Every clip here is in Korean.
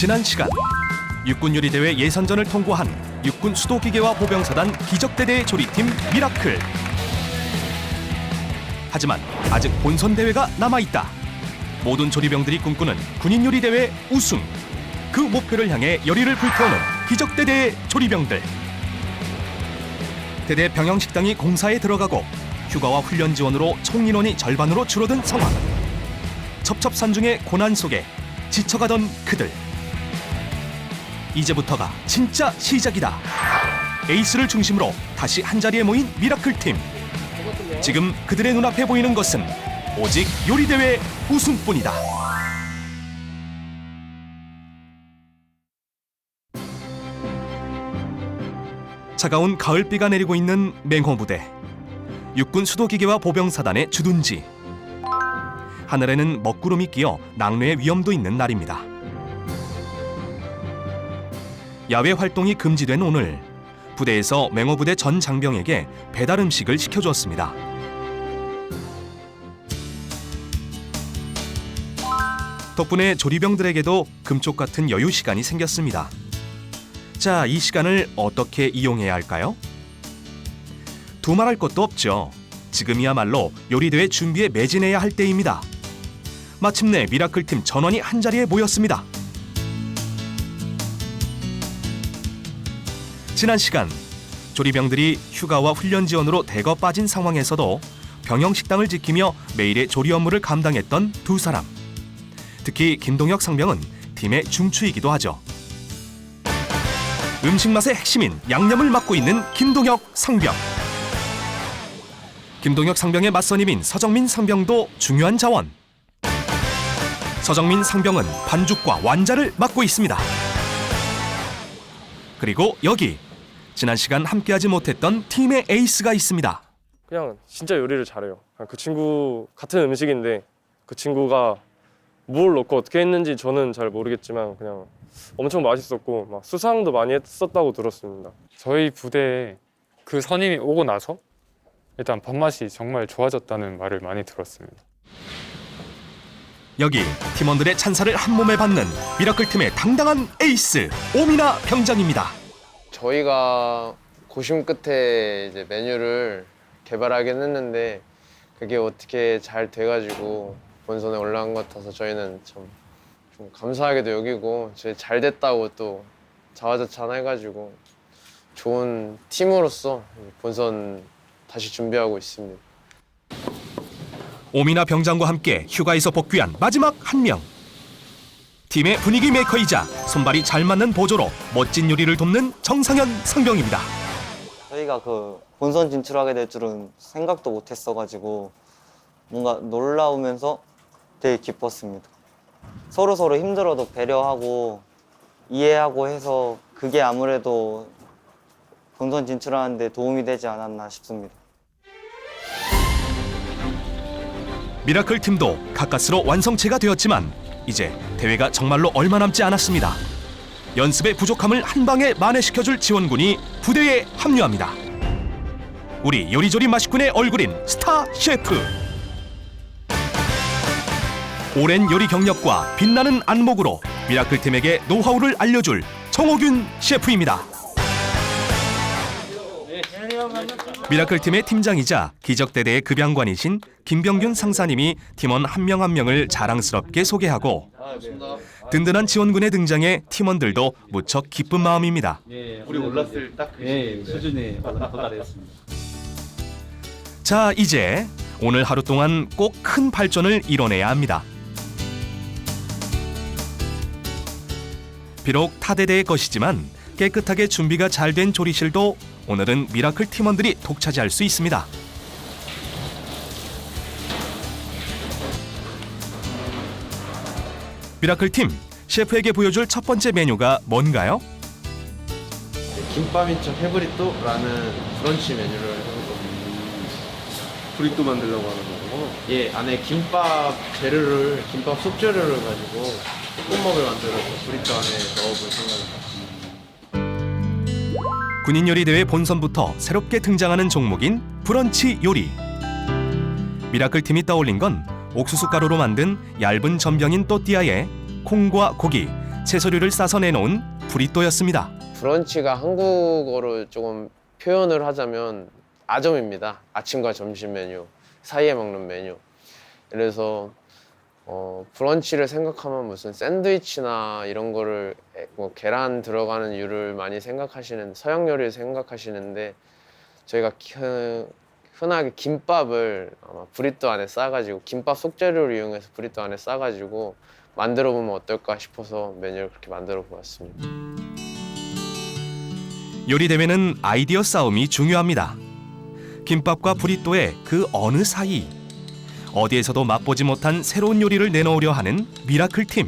지난 시간 육군 요리대회 예선전을 통과한 육군 수도기계화 보병사단 기적대대 조리팀 미라클. 하지만 아직 본선 대회가 남아있다. 모든 조리병들이 꿈꾸는 군인 요리대회 우승. 그 목표를 향해 열의를 불태우는 기적대대의 조리병들. 대대 병영식당이 공사에 들어가고 휴가와 훈련 지원으로 총인원이 절반으로 줄어든 상황. 첩첩산중의 고난 속에 지쳐가던 그들. 이제부터가 진짜 시작이다. 에이스를 중심으로 다시 한자리에 모인 미라클팀. 지금 그들의 눈앞에 보이는 것은 오직 요리대회 우승뿐이다. 차가운 가을비가 내리고 있는 맹호부대. 육군 수도기계화 보병사단의 주둔지. 하늘에는 먹구름이 끼어 낙뢰의 위험도 있는 날입니다. 야외 활동이 금지된 오늘, 부대에서 맹호부대 전 장병에게 배달 음식을 시켜주었습니다. 덕분에 조리병들에게도 금쪽 같은 여유 시간이 생겼습니다. 자, 이 시간을 어떻게 이용해야 할까요? 두말할 것도 없죠. 지금이야말로 요리대회 준비에 매진해야 할 때입니다. 마침내 미라클팀 전원이 한자리에 모였습니다. 지난 시간 조리병들이 휴가와 훈련 지원으로 대거 빠진 상황에서도 병영식당을 지키며 매일의 조리 업무를 감당했던 두 사람. 특히 김동혁 상병은 팀의 중추이기도 하죠. 음식 맛의 핵심인 양념을 맡고 있는 김동혁 상병. 김동혁 상병의 맞선임인 서정민 상병도 중요한 자원. 서정민 상병은 반죽과 완자를 맡고 있습니다. 그리고 여기 지난 시간 함께하지 못했던 팀의 에이스가 있습니다. 그냥 진짜 요리를 잘해요. 그 친구 같은 음식인데 그 친구가 뭘 넣고 어떻게 했는지 저는 잘 모르겠지만 그냥 엄청 맛있었고 막 수상도 많이 했었다고 들었습니다. 저희 부대에 그 선임이 오고 나서 일단 밥맛이 정말 좋아졌다는 말을 많이 들었습니다. 여기 팀원들의 찬사를 한 몸에 받는 미라클팀의 당당한 에이스 오미나 병장입니다. 저희가 고심 끝에 이제 메뉴를 개발하긴 했는데 그게 어떻게 잘 돼가지고 본선에 올라간 것 같아서 저희는 좀 감사하게도 여기고 저희 잘 됐다고 또 자화자찬해가지고 좋은 팀으로서 본선 다시 준비하고 있습니다. 오미나 병장과 함께 휴가에서 복귀한 마지막 한 명. 팀의 분위기 메이커이자 손발이 잘 맞는 보조로 멋진 요리를 돕는 정상현 상병입니다. 저희가 그 본선 진출하게 될 줄은 생각도 못했어가지고 뭔가 놀라우면서 되게 기뻤습니다. 서로 힘들어도 배려하고 이해하고 해서 그게 아무래도 본선 진출하는 데 도움이 되지 않았나 싶습니다. 미라클 팀도 가까스로 완성체가 되었지만 이제 대회가 정말로 얼마 남지 않았습니다. 연습의 부족함을 한 방에 만회시켜줄 지원군이 부대에 합류합니다. 우리 요리조리 맛있군의 얼굴인 스타 셰프. 오랜 요리 경력과 빛나는 안목으로 미라클 팀에게 노하우를 알려줄 정호균 셰프입니다. 미라클 팀의 팀장이자 기적대대의 급양관이신 김병균 상사님이 팀원 한 명 한 명을 자랑스럽게 소개하고 든든한 지원군의 등장에 팀원들도 무척 기쁜 마음입니다. 우리 올랐을 딱 그 수준에 도달했습니다. 자, 이제 오늘 하루 동안 꼭 큰 발전을 이뤄내야 합니다. 비록 타대대의 것이지만 깨끗하게 준비가 잘 된 조리실도 오늘은 미라클 팀원들이 독차지할 수 있습니다. 미라클 팀, 셰프에게 보여줄 첫 번째 메뉴가 뭔가요? 김밥인척 해브리또라는 브런치 메뉴를 해볼 겁니다. 브리또 만들려고 하는 거고, 예, 안에 김밥 재료를, 김밥 속재료를 가지고 볶음밥을 만들어서 브리또 안에 넣어볼 생각입니다. 군인 요리 대회 본선부터 새롭게 등장하는 종목인 브런치 요리. 미라클 팀이 떠올린 건 옥수수 가루로 만든 얇은 전병인 또띠아에 콩과 고기, 채소류를 싸서 내놓은 브리또였습니다. 브런치가 한국어로 조금 표현을 하자면 아점입니다. 아침과 점심 메뉴 사이에 먹는 메뉴. 그래서 브런치를 생각하면 무슨 샌드위치나 이런 거를 뭐 계란 들어가는 류를 많이 생각하시는 서양 요리를 생각하시는데 저희가 흔하게 김밥을 아마 브리또 안에 싸가지고 김밥 속재료를 이용해서 브리또 안에 싸가지고 만들어 보면 어떨까 싶어서 메뉴를 그렇게 만들어 보았습니다. 요리 대회는 아이디어 싸움이 중요합니다. 김밥과 브리또의 그 어느 사이, 어디에서도 맛보지 못한 새로운 요리를 내놓으려 하는 미라클 팀.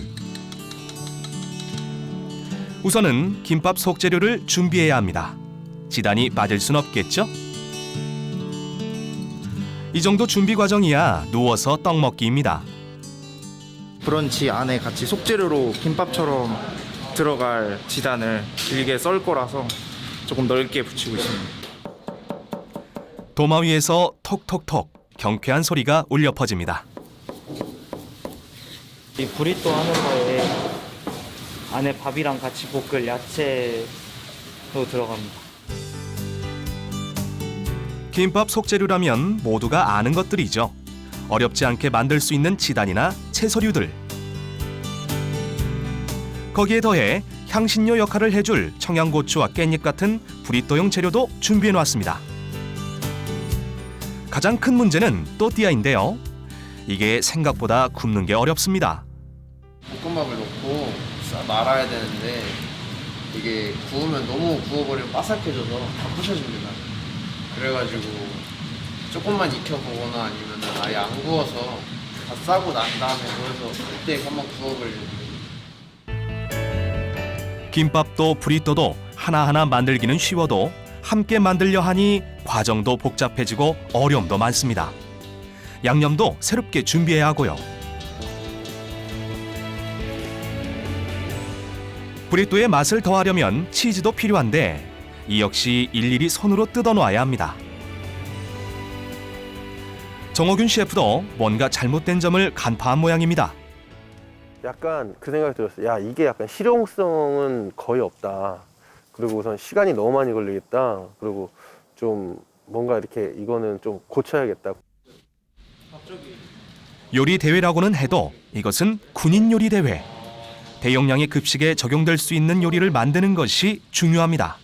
우선은 김밥 속재료를 준비해야 합니다. 지단이 빠질 순 없겠죠? 이 정도 준비 과정이야 누워서 떡 먹기입니다. 브런치 안에 같이 속재료로 김밥처럼 들어갈 지단을 길게 썰 거라서 조금 넓게 붙이고 있습니다. 도마 위에서 톡톡톡 경쾌한 소리가 울려 퍼집니다. 이 브리또 하는 거에 안에 밥이랑 같이 볶을 야채도 들어갑니다. 김밥 속재료라면 모두가 아는 것들이죠. 어렵지 않게 만들 수 있는 지단이나 채소류들. 거기에 더해 향신료 역할을 해줄 청양고추와 깻잎 같은 브리또용 재료도 준비해놨습니다. 가장 큰 문제는 또띠아인데요. 이게 생각보다 굽는 게 어렵습니다. 볶음밥을 넣고 말아야 되는데 이게 구우면 너무 구워버리면 바삭해져서 다 부셔집니다. 그래가지고 조금만 익혀보거나 아니면 아예 안 구워서 다 싸고 난 다음에 거기서 그때 한번 구워버리는. 김밥도 브리또도 하나하나 만들기는 쉬워도 함께 만들려 하니 과정도 복잡해지고 어려움도 많습니다. 양념도 새롭게 준비해야 하고요. 브리또의 맛을 더하려면 치즈도 필요한데 이 역시 일일이 손으로 뜯어놓아야 합니다. 정호균 셰프도 뭔가 잘못된 점을 간파한 모양입니다. 약간 그 생각이 들었어요. 야, 이게 약간 실용성은 거의 없다. 그리고 우선 시간이 너무 많이 걸리겠다. 그리고 좀 뭔가 이렇게 이거는 좀 고쳐야겠다. 요리 대회라고는 해도 이것은 군인 요리 대회. 대용량의 급식에 적용될 수 있는 요리를 만드는 것이 중요합니다.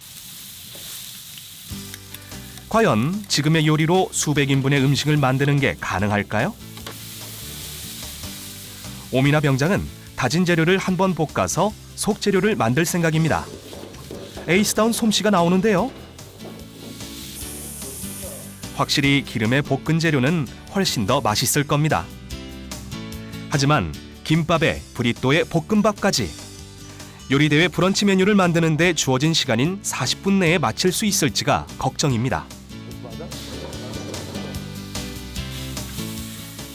과연 지금의 요리로 수백 인분의 음식을 만드는 게 가능할까요? 오미나 병장은 다진 재료를 한번 볶아서 속재료를 만들 생각입니다. 에이스다운 솜씨가 나오는데요. 확실히 기름에 볶은 재료는 훨씬 더 맛있을 겁니다. 하지만 김밥에 브리또에 볶음밥까지 요리대회 브런치 메뉴를 만드는 데 주어진 시간인 40분 내에 마칠 수 있을지가 걱정입니다.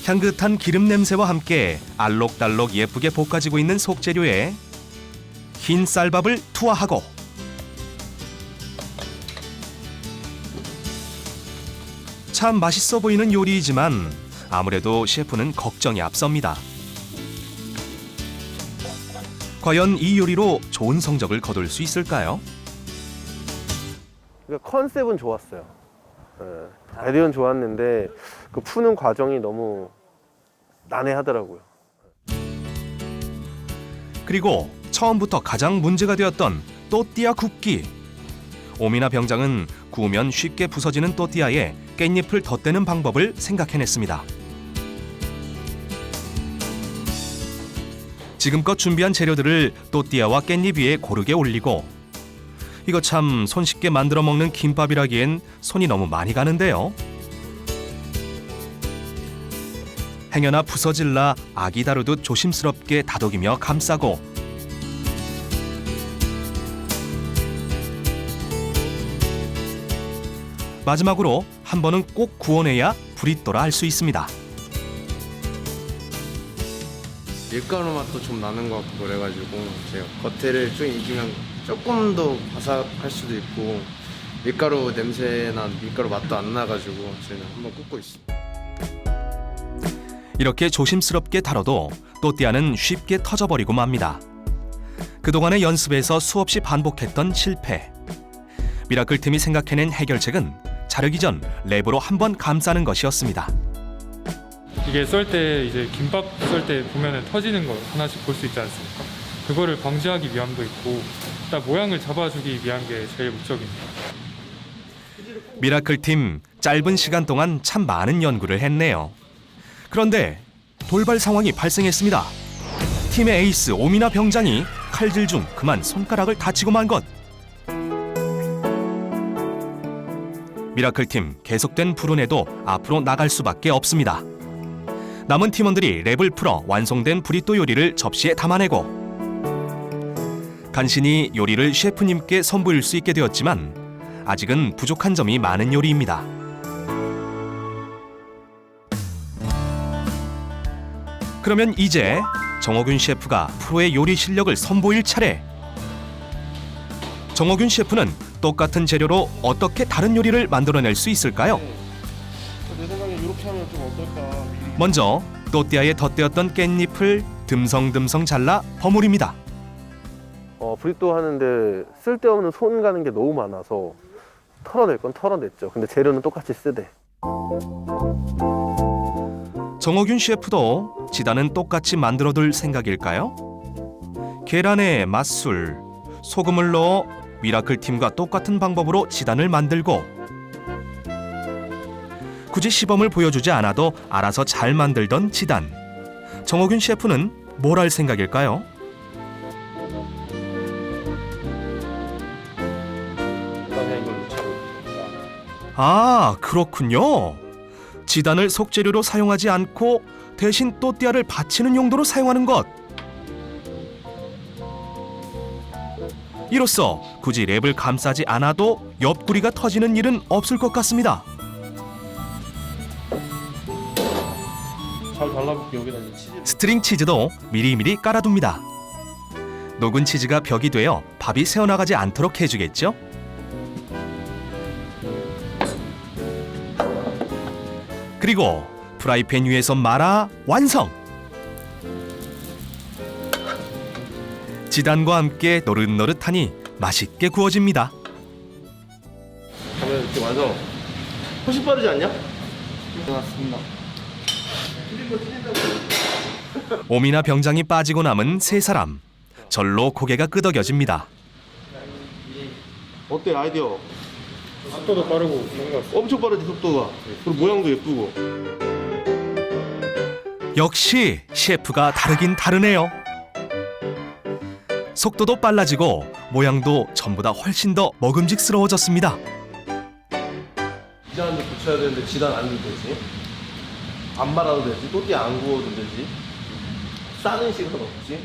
향긋한 기름 냄새와 함께 알록달록 예쁘게 볶아지고 있는 속재료에 흰 쌀밥을 투하하고 참 맛있어 보이는 요리이지만 아무래도 셰프는 걱정이 앞섭니다. 과연 이 요리로 좋은 성적을 거둘 수 있을까요? 그러니까 컨셉은 좋았어요. 아이디어는 좋았는데 그 푸는 과정이 너무 난해하더라고요. 그리고 처음부터 가장 문제가 되었던 또띠아 굽기. 오미나 병장은 구우면 쉽게 부서지는 또띠아에 깻잎을 덧대는 방법을 생각해냈습니다. 지금껏 준비한 재료들을 또띠아와 깻잎 위에 고르게 올리고 이거 참 손쉽게 만들어 먹는 김밥이라기엔 손이 너무 많이 가는데요. 행여나 부서질라 아기 다루듯 조심스럽게 다독이며 감싸고 마지막으로 한 번은 꼭 구워내야 브리또라 할 수 있습니다. 밀가루 맛도 좀 나는 것 같고 그래가지고 제가 겉에를 좀 익히면 조금 더 바삭할 수도 있고 밀가루 냄새나 밀가루 맛도 안 나가지고 저희는 한번 굽고 있습니다. 이렇게 조심스럽게 다뤄도 또띠아는 쉽게 터져버리고 맙니다. 그동안의 연습에서 수없이 반복했던 실패. 미라클 팀이 생각해낸 해결책은 자르기 전 랩으로 한번 감싸는 것이었습니다. 이게 썰 때 이제 김밥 썰 때 보면은 터지는 거 하나씩 볼 수 있지 않습니까? 그거를 방지하기 위함도 있고 딱 모양을 잡아주기 위한 게 제일 목적입니다. 미라클 팀 짧은 시간 동안 참 많은 연구를 했네요. 그런데 돌발 상황이 발생했습니다. 팀의 에이스 오미나 병장이 칼질 중 그만 손가락을 다치고 만 것. 미라클 팀 계속된 불운에도 앞으로 나갈 수밖에 없습니다. 남은 팀원들이 랩을 풀어 완성된 브리또 요리를 접시에 담아내고 간신히 요리를 셰프님께 선보일 수 있게 되었지만 아직은 부족한 점이 많은 요리입니다. 그러면 이제 정호균 셰프가 프로의 요리 실력을 선보일 차례. 정호균 셰프는 똑같은 재료로 어떻게 다른 요리를 만들어낼 수 있을까요? 내 생각에 이렇게 하면 좀 어떨까. 먼저 또띠아에 덧대었던 깻잎을 듬성듬성 잘라 버무립니다. 브리또 하는데 쓸데없는 손 가는 게 너무 많아서 털어낼 건 털어냈죠. 근데 재료는 똑같이 쓰되. 정호균 셰프도 지단은 똑같이 만들어둘 생각일까요? 계란에 맛술, 소금을 넣어 미라클 팀과 똑같은 방법으로 지단을 만들고 굳이 시범을 보여주지 않아도 알아서 잘 만들던 지단. 정호균 셰프는 뭘 할 생각일까요? 아, 그렇군요. 지단을 속재료로 사용하지 않고 대신 또띠아를 받치는 용도로 사용하는 것. 이로써 굳이 랩을 감싸지 않아도 옆구리가 터지는 일은 없을 것 같습니다. 잘 발라볼게. 여기다 이제 치즈. 스트링 치즈도 미리미리 깔아둡니다. 녹은 치즈가 벽이 되어 밥이 새어나가지 않도록 해주겠죠? 그리고 프라이팬 위에서 말아 완성! 지단과 함께 노릇노릇하니 맛있게 구워집니다. 그러면 이렇게 완성. 훨씬 빠르지 않냐? 맞습니다. 오미나 병장이 빠지고 남은 세 사람. 절로 고개가 끄덕여집니다. 어때 아이디어? 속도도 빠르고 그런 것 같아요. 엄청 빠르지 속도가. 그리고 모양도 예쁘고. 역시 셰프가 다르긴 다르네요. 속도도 빨라지고 모양도 전보다 훨씬 더 먹음직스러워졌습니다. 지단도 붙여야 되는데 지단 안 넣어도 되지. 안 말아도 되지. 또띠아 안 구워도 되지. 싸는 시간 없지.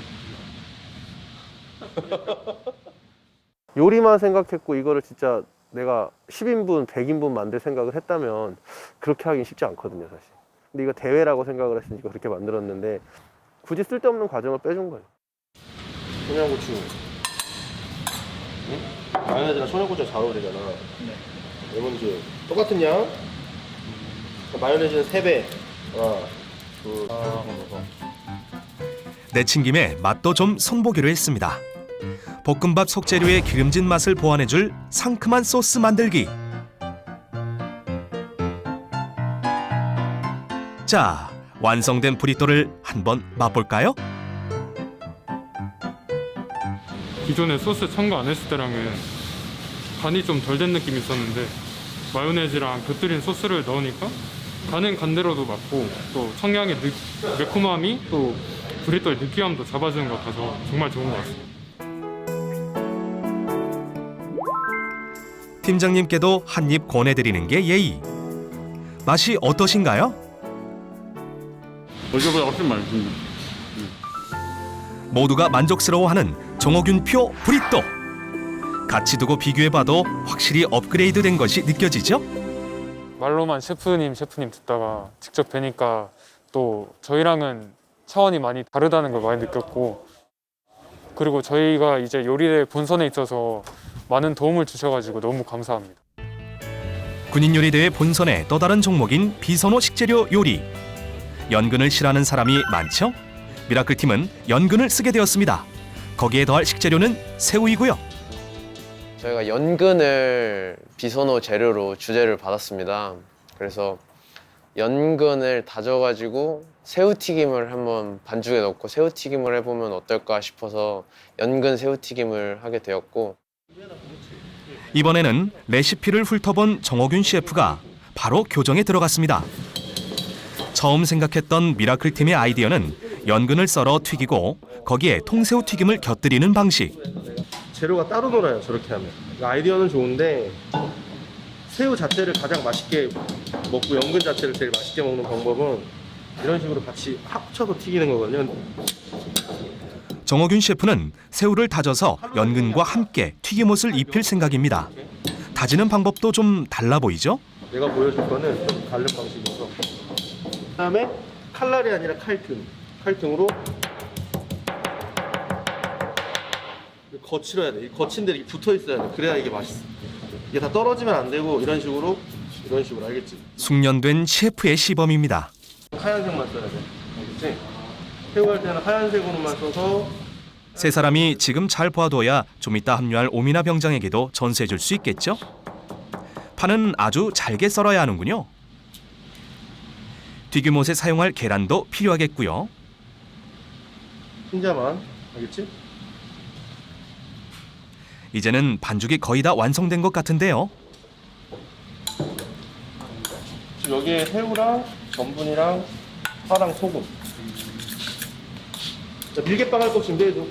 요리만 생각했고 이거를 진짜 내가 10인분, 100인분 만들 생각을 했다면 그렇게 하긴 쉽지 않거든요, 사실. 근데 이거 대회라고 생각을 했으니까 그렇게 만들었는데 굳이 쓸데없는 과정을 빼준 거예요. 청양고추. 응? 마요네즈랑 청양고추가 잘 어울리잖아. 네. 레몬즙. 똑같은 양. 마요네즈는 3배. 하나, 둘, 내친 김에 맛도 좀 손보기로 했습니다. 볶음밥 속재료의 기름진 맛을 보완해줄 상큼한 소스 만들기. 자, 완성된 브리또를 한번 맛볼까요? 기존에 소스 첨가 안 했을 때랑은 간이 좀 덜 된 느낌이 있었는데 마요네즈랑 곁들인 소스를 넣으니까 간은 간대로도 맞고 또 청양의 매콤함이 또 브리또의 느끼함도 잡아주는 것 같아서 정말 좋은 것 같습니다. 팀장님께도 한 입 권해드리는 게 예의. 맛이 어떠신가요? 어제보다 훨씬 맛있습니다. 모두가 만족스러워하는 정호균표 브리또. 같이 두고 비교해봐도 확실히 업그레이드된 것이 느껴지죠? 말로만 셰프님 듣다가 직접 뵈니까 또 저희랑은 차원이 많이 다르다는 걸 많이 느꼈고, 그리고 저희가 이제 요리의 본선에 있어서 많은 도움을 주셔가지고 너무 감사합니다. 군인요리대회 본선의 또 다른 종목인 비선호 식재료 요리. 연근을 싫어하는 사람이 많죠? 미라클 팀은 연근을 쓰게 되었습니다. 거기에 더할 식재료는 새우이고요. 저희가 연근을 비선호 재료로 주재를 받았습니다. 그래서 연근을 다져가지고 새우튀김을 한번 반죽에 넣고 새우튀김을 해보면 어떨까 싶어서 연근 새우튀김을 하게 되었고, 이번에는 레시피를 훑어본 정호균 셰프가 바로 교정에 들어갔습니다. 처음 생각했던 미라클 팀의 아이디어는 연근을 썰어 튀기고 거기에 통새우 튀김을 곁들이는 방식. 재료가 따로 놀아요, 저렇게 하면. 아이디어는 좋은데 새우 자체를 가장 맛있게 먹고 연근 자체를 제일 맛있게 먹는 방법은 이런 식으로 같이 합쳐서 튀기는 거거든요. 정호균 셰프는 새우를 다져서 연근과 함께 튀김옷을 입힐 생각입니다. 다지는 방법도 좀 달라 보이죠? 내가 보여줄 거는 좀 다른 방식이어서, 그다음에 칼날이 아니라 칼등으로 거칠어야 돼. 이 거친 데 붙어 있어야 돼. 그래야 이게 맛있어. 이게 다 떨어지면 안 되고 이런 식으로 알겠지? 숙련된 셰프의 시범입니다. 하얀색만 써야 돼. 알겠지? 새우 할 때는 하얀색으로만 써서. 세 사람이 지금 잘 봐둬야 좀 이따 합류할 오미나 병장에게도 전수해 줄 수 있겠죠? 파는 아주 잘게 썰어야 하는군요. 튀김옷에 사용할 계란도 필요하겠고요. 흰자만. 알겠지? 이제는 반죽이 거의 다 완성된 것 같은데요. 지금 여기에 새우랑 전분이랑 파랑 소금. 자, 밀개빵 할 거 준비해줘.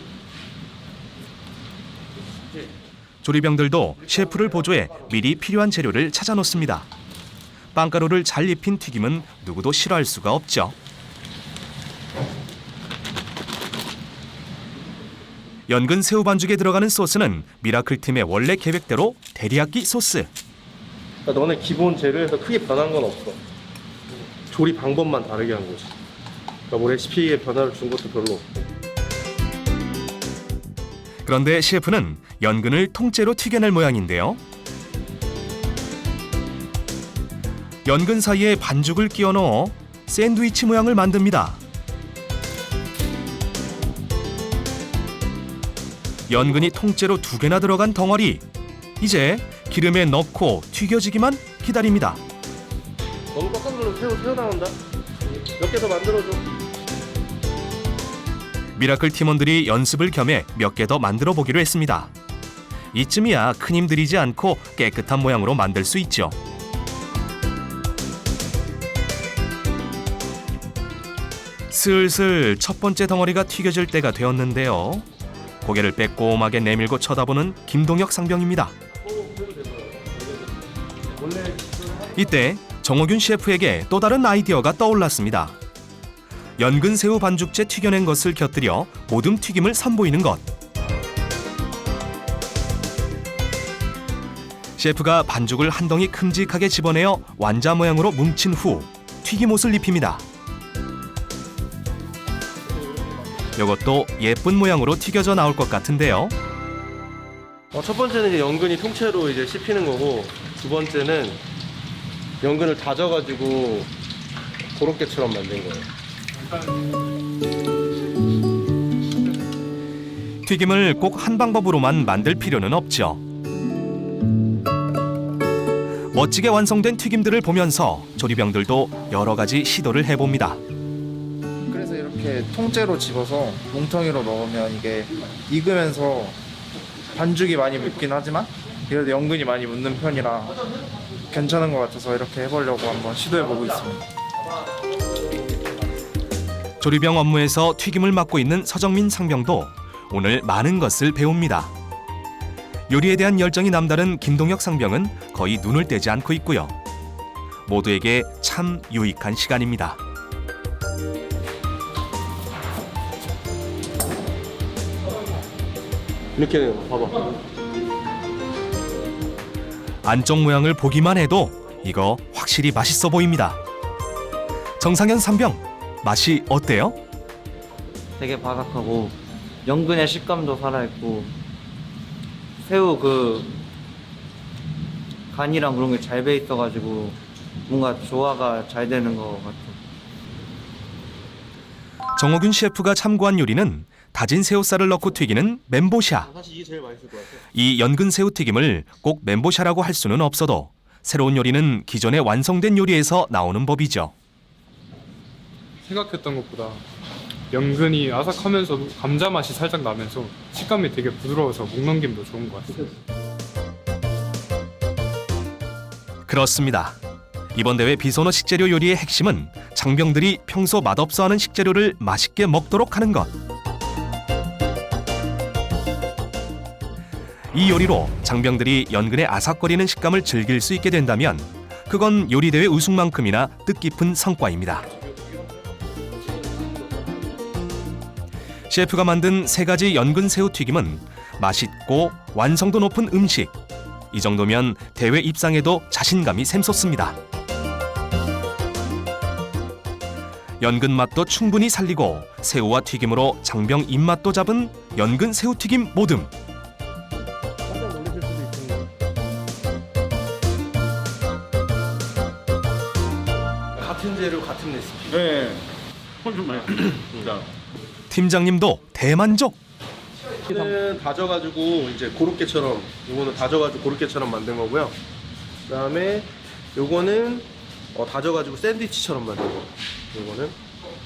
조리병들도 셰프를 보조해 미리 필요한 재료를 찾아 놓습니다. 빵가루를 잘 입힌 튀김은 누구도 싫어할 수가 없죠. 연근 새우 반죽에 들어가는 소스는 미라클 팀의 원래 계획대로 데리야끼 소스. 그러니까 너네 기본 재료에서 크게 변한 건 없어. 조리 방법만 다르게 한 거지. 그러니까 뭐 레시피에 변화를 준 것도 별로 없고. 그런데 셰프는 연근을 통째로 튀겨낼 모양인데요. 연근 사이에 반죽을 끼워 넣어 샌드위치 모양을 만듭니다. 연근이 통째로 2개나 들어간 덩어리. 이제 기름에 넣고 튀겨지기만 기다립니다. 너무 꽉꽉 눌러서 새우 나온다. 몇 개 더 만들어줘. 미라클 팀원들이 연습을 겸해 몇 개 더 만들어 보기로 했습니다. 이쯤이야 큰 힘 들이지 않고 깨끗한 모양으로 만들 수 있죠. 슬슬 첫 번째 덩어리가 튀겨질 때가 되었는데요. 고개를 빼꼼하게 내밀고 쳐다보는 김동혁 상병입니다. 이때 정호균 셰프에게 또 다른 아이디어가 떠올랐습니다. 연근 새우 반죽재 튀겨낸 것을 곁들여 모듬 튀김을 선보이는 것. 셰프가 반죽을 한 덩이 큼직하게 집어내어 완자 모양으로 뭉친 후 튀김옷을 입힙니다. 이것도 예쁜 모양으로 튀겨져 나올 것 같은데요. 첫 번째는 이제 연근이 통째로 이제 씹히는 거고, 두 번째는 연근을 다져가지고 고로케처럼 만든 거예요. 튀김을 꼭 한 방법으로만 만들 필요는 없죠. 멋지게 완성된 튀김들을 보면서 조리병들도 여러 가지 시도를 해봅니다. 그래서 이렇게 통째로 집어서 뭉텅이로 넣으면 이게 익으면서 반죽이 많이 묻긴 하지만 그래도 연근이 많이 묻는 편이라 괜찮은 것 같아서 이렇게 해보려고 한번 시도해보고 있습니다. 조리병 업무에서 튀김을 맡고 있는 서정민 상병도 오늘 많은 것을 배웁니다. 요리에 대한 열정이 남다른 김동혁 상병은 거의 눈을 떼지 않고 있고요. 모두에게 참 유익한 시간입니다. 이렇게 되는 거 봐봐. 안쪽 모양을 보기만 해도 이거 확실히 맛있어 보입니다. 정상현 상병, 맛이 어때요? 되게 바삭하고 연근의 식감도 살아있고 새우 그 간이랑 그런 게 잘 배 있어가지고 뭔가 조화가 잘 되는 것 같아요. 정호균 셰프가 참고한 요리는 다진 새우살을 넣고 튀기는 멘보샤. 이 연근 새우튀김을 꼭 멘보샤라고 할 수는 없어도 새로운 요리는 기존의 완성된 요리에서 나오는 법이죠. 생각했던 것보다 연근이 아삭하면서도 감자 맛이 살짝 나면서 식감이 되게 부드러워서 목 넘김도 좋은 것 같아요. 그렇습니다. 이번 대회 비소노 식재료 요리의 핵심은 장병들이 평소 맛없어하는 식재료를 맛있게 먹도록 하는 것. 이 요리로 장병들이 연근의 아삭거리는 식감을 즐길 수 있게 된다면 그건 요리대회 우승만큼이나 뜻깊은 성과입니다. 셰프가 만든 3가지 연근 새우튀김은 맛있고 완성도 높은 음식. 이 정도면 대회 입상에도 자신감이 샘솟습니다. 연근 맛도 충분히 살리고 새우와 튀김으로 장병 입맛도 잡은 연근 새우튀김 모듬. 같은 재료 같은 레시피. 네. 좀 많이. 그러니까. 팀장님도 대만족. 이거는 다져가지고 이제 고로케처럼, 요거는 다져가지고 고로케처럼 만든 거고요. 그다음에 요거는 다져가지고 샌드위치처럼 만든 거. 요거는,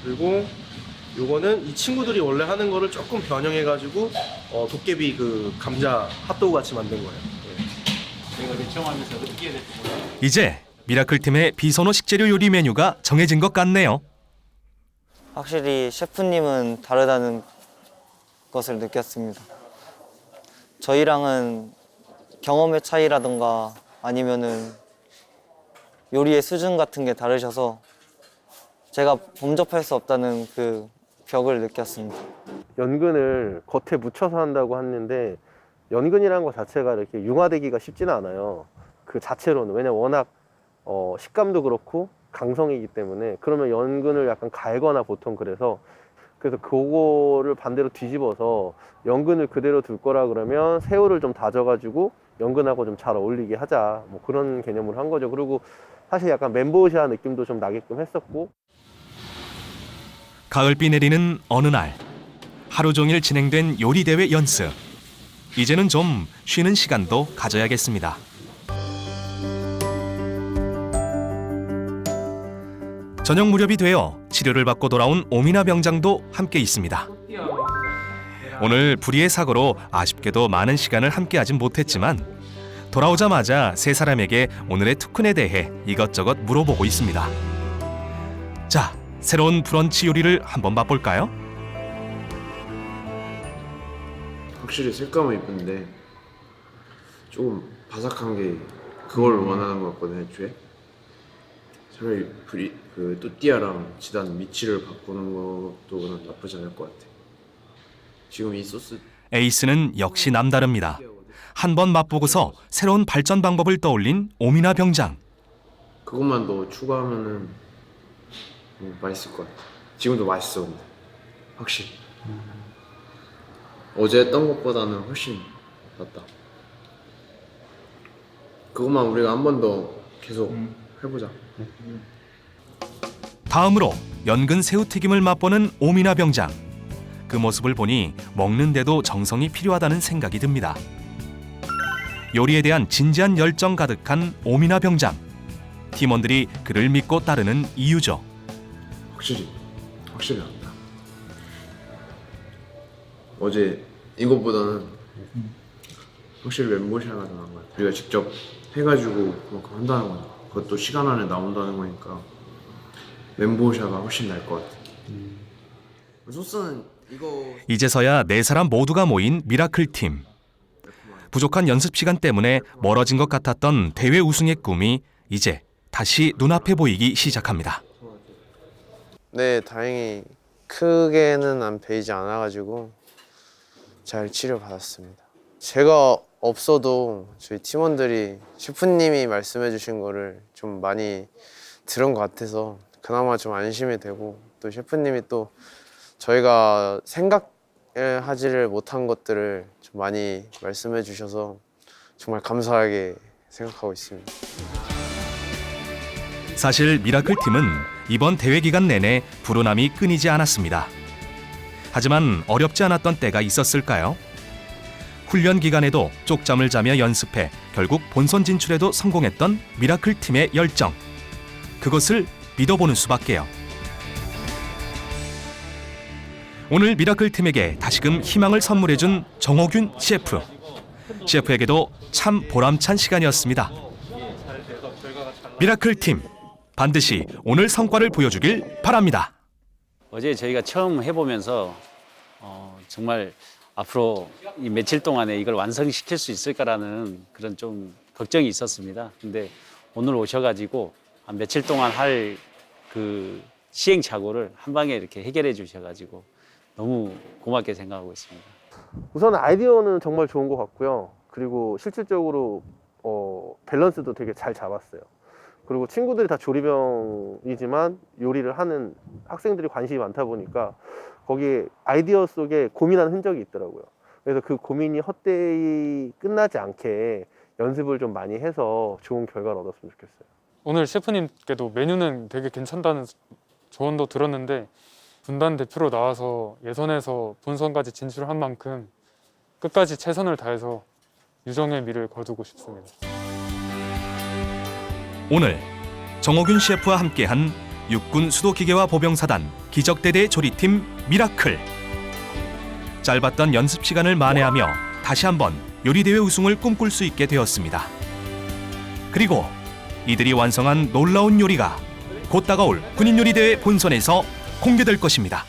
그리고 요거는 이 친구들이 원래 하는 거를 조금 변형해가지고 도깨비 그 감자 핫도그 같이 만든 거예요. 이제 미라클 팀의 비소노 식재료 요리 메뉴가 정해진 것 같네요. 확실히 셰프님은 다르다는 것을 느꼈습니다. 저희랑은 경험의 차이라던가 아니면은 요리의 수준 같은 게 다르셔서 제가 범접할 수 없다는 그 벽을 느꼈습니다. 연근을 겉에 묻혀서 한다고 했는데 연근이라는 것 자체가 이렇게 융화되기가 쉽지는 않아요. 그 자체로는. 왜냐면 워낙 식감도 그렇고 강성이기 때문에. 그러면 연근을 약간 갈거나 보통 그래서 그거를 반대로 뒤집어서 연근을 그대로 둘 거라 그러면 새우를 좀 다져가지고 연근하고 좀 잘 어울리게 하자, 뭐 그런 개념으로 한 거죠. 그리고 사실 약간 멘보샤 느낌도 좀 나게끔 했었고. 가을비 내리는 어느 날 하루 종일 진행된 요리대회 연습. 이제는 좀 쉬는 시간도 가져야겠습니다. 저녁 무렵이 되어 치료를 받고 돌아온 오미나 병장도 함께 있습니다. 오늘 불의의 사고로 아쉽게도 많은 시간을 함께하진 못했지만 돌아오자마자 세 사람에게 오늘의 특훈에 대해 이것저것 물어보고 있습니다. 자, 새로운 브런치 요리를 한번 맛볼까요? 확실히 색감은 이쁜데 조금 바삭한 게 그걸 원하는 것 같거든요, 애초에. 차라리 그 또띠아랑 지단 미치를 바꾸는 것도 그냥 나쁘지 않을 것 같아. 지금 이 소스 에이스는 역시 남다릅니다. 한번 맛보고서 새로운 발전 방법을 떠올린 오미나 병장. 그것만 더 추가하면은 맛있을 것 같아. 지금도 맛있어, 근데 확실히. 어제 했던 것보다는 훨씬 낫다. 그것만 우리가 한 번 더 계속 해보자. 다음으로 연근 새우튀김을 맛보는 오미나 병장. 그 모습을 보니 먹는데도 정성이 필요하다는 생각이 듭니다. 요리에 대한 진지한 열정 가득한 오미나 병장. 팀원들이 그를 믿고 따르는 이유죠. 확실히 낫다. 어제 이것보다는 확실히 멘보샤가 더 나은 것 같아. 우리가 직접 해가지고 그만큼 한다는 거니까, 그것도 시간 안에 나온다는 거니까 멘보샤가 훨씬 나을 것 같아. 소스는 이거 이제서야 네 사람 모두가 모인 미라클 팀. 부족한 연습 시간 때문에 멀어진 것 같았던 대회 우승의 꿈이 이제 다시 눈앞에 보이기 시작합니다. 네, 다행히 크게는 안 베이지 않아가지고 잘 치료받았습니다. 제가 없어도 저희 팀원들이 셰프님이 말씀해주신 거를 좀 많이 들은 것 같아서 그나마 좀 안심이 되고, 또 셰프님이 또 저희가 생각하지를 못한 것들을 좀 많이 말씀해 주셔서 정말 감사하게 생각하고 있습니다. 사실 미라클 팀은 이번 대회 기간 내내 불운함이 끊이지 않았습니다. 하지만 어렵지 않았던 때가 있었을까요? 훈련 기간에도 쪽잠을 자며 연습해 결국 본선 진출에도 성공했던 미라클 팀의 열정. 그것을 믿어보는 수밖에요. 오늘 미라클 팀에게 다시금 희망을 선물해준 정호균 셰프. 셰프에게도 참 보람찬 시간이었습니다. 미라클 팀, 반드시 오늘 성과를 보여주길 바랍니다. 어제 저희가 처음 해보면서 정말 앞으로 이 며칠 동안에 이걸 완성시킬 수 있을까라는 그런 좀 걱정이 있었습니다. 근데 오늘 오셔가지고 한 며칠 동안 할 그 시행착오를 한 방에 이렇게 해결해 주셔가지고 너무 고맙게 생각하고 있습니다. 우선 아이디어는 정말 좋은 것 같고요. 그리고 실질적으로 밸런스도 되게 잘 잡았어요. 그리고 친구들이 다 조리병이지만 요리를 하는 학생들이 관심이 많다 보니까 거기에 아이디어 속에 고민하는 흔적이 있더라고요. 그래서 그 고민이 헛되이 끝나지 않게 연습을 좀 많이 해서 좋은 결과를 얻었으면 좋겠어요. 오늘 셰프님께도 메뉴는 되게 괜찮다는 조언도 들었는데 분단 대표로 나와서 예선에서 본선까지 진출한 만큼 끝까지 최선을 다해서 유정의 미를 거두고 싶습니다. 오늘 정호균 셰프와 함께한 육군 수도기계화 보병사단 기적대대 조리팀 미라클. 짧았던 연습 시간을 만회하며 다시 한번 요리대회 우승을 꿈꿀 수 있게 되었습니다. 그리고 이들이 완성한 놀라운 요리가 곧 다가올 군인요리대회 본선에서 공개될 것입니다.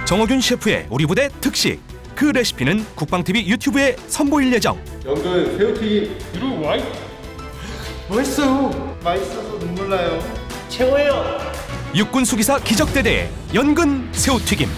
정호균 셰프의 우리 부대 특식, 그 레시피는 국방TV 유튜브에 선보일 예정. 연근 새우튀김 이루 와이. 맛있어서 눈물 나요. 육군 수기사 기적대대 연근 새우튀김.